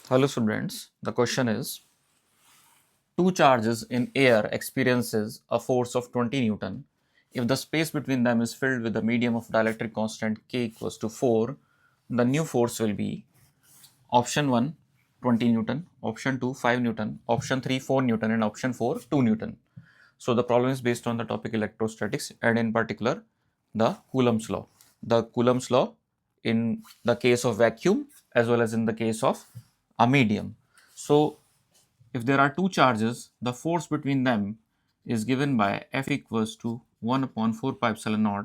Hello students, the question is two charges in air experiences a force of 20 Newton. If the space between them is filled with a medium of dielectric constant k equals to 4, the new force will be option 1 20 Newton, option 2 5 Newton, option 3 4 Newton and option 4 2 Newton. So the problem is based on the topic electrostatics and in particular the Coulomb's law. The Coulomb's law in the case of vacuum as well as in the case of a medium. So if there are two charges, the force between them is given by F equals to 1 upon 4 pi epsilon naught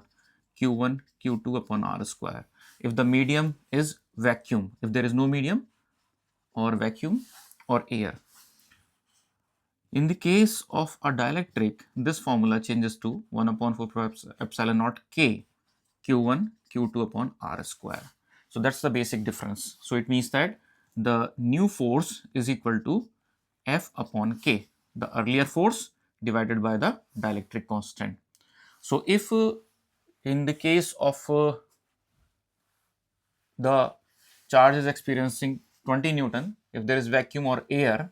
Q1 Q2 upon R square. If the medium is vacuum, if there is no medium or vacuum or air. In the case of a dielectric, this formula changes to 1 upon 4 pi epsilon naught K Q1 Q2 upon R square. So that's the basic difference. So it means that the new force is equal to F upon K, the earlier force divided by the dielectric constant. So if in the case of the charge is experiencing 20 Newton, if there is vacuum or air,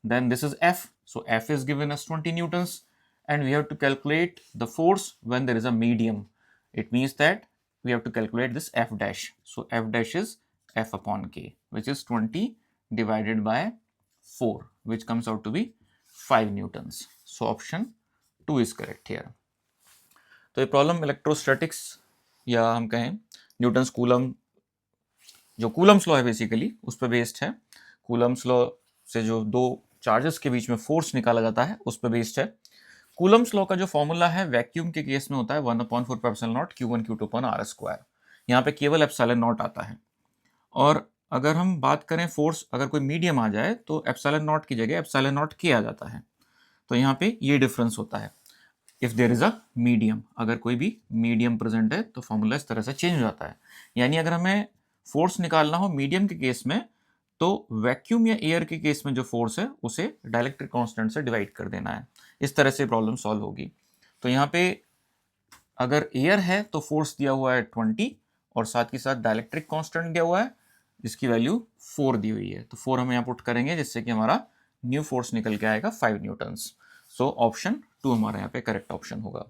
then this is F. So F is given as 20 Newtons and we have to calculate the force when there is a medium. It means that we have to calculate this F dash. So F dash is F upon K, which is 20 divided by 4, which comes out to be 5 Newtons. So option 2 is correct here. तो ये problem electrostatics या हम कहें Newton's coulomb जो Coulomb's law है basically उस पर based है. कूलम्स लॉ से जो दो चार्जेस के बीच में फोर्स निकाला जाता है उस पर बेस्ड है. कूलम्स लॉ का जो फॉर्मूला है वैक्यूम के केस में होता है 1 upon 4 pi epsilon not Q1 Q2 upon R square. यहाँ पे केवल एप्सिलॉन नॉट आता है. और अगर हम बात करें फोर्स, अगर कोई मीडियम आ जाए तो एप्सिलॉन नॉट की जगह एप्सिलॉन नॉट के आ जाता है. तो यहाँ पे ये डिफरेंस होता है if there is a medium. अगर कोई भी मीडियम प्रेजेंट है तो फॉर्मूला इस तरह से चेंज हो जाता है. यानी अगर हमें फोर्स निकालना हो मीडियम के केस में तो वैक्यूम या एयर के केस में जो फोर्स है उसे डाइलेक्ट्रिक कांस्टेंट से डिवाइड कर देना है. इस तरह से प्रॉब्लम सॉल्व होगी. तो यहाँ पे अगर एयर है तो फोर्स दिया हुआ है 20 और साथ ही साथ डाइलेक्ट्रिक कांस्टेंट दिया हुआ है जिसकी वैल्यू 4 दी हुई है. तो 4 हम यहाँ पुट करेंगे जिससे कि हमारा न्यू फोर्स निकल के आएगा 5 न्यूटन्स. सो ऑप्शन 2 हमारा यहाँ पे करेक्ट ऑप्शन होगा.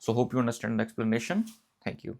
So hope you understand the explanation. Thank you.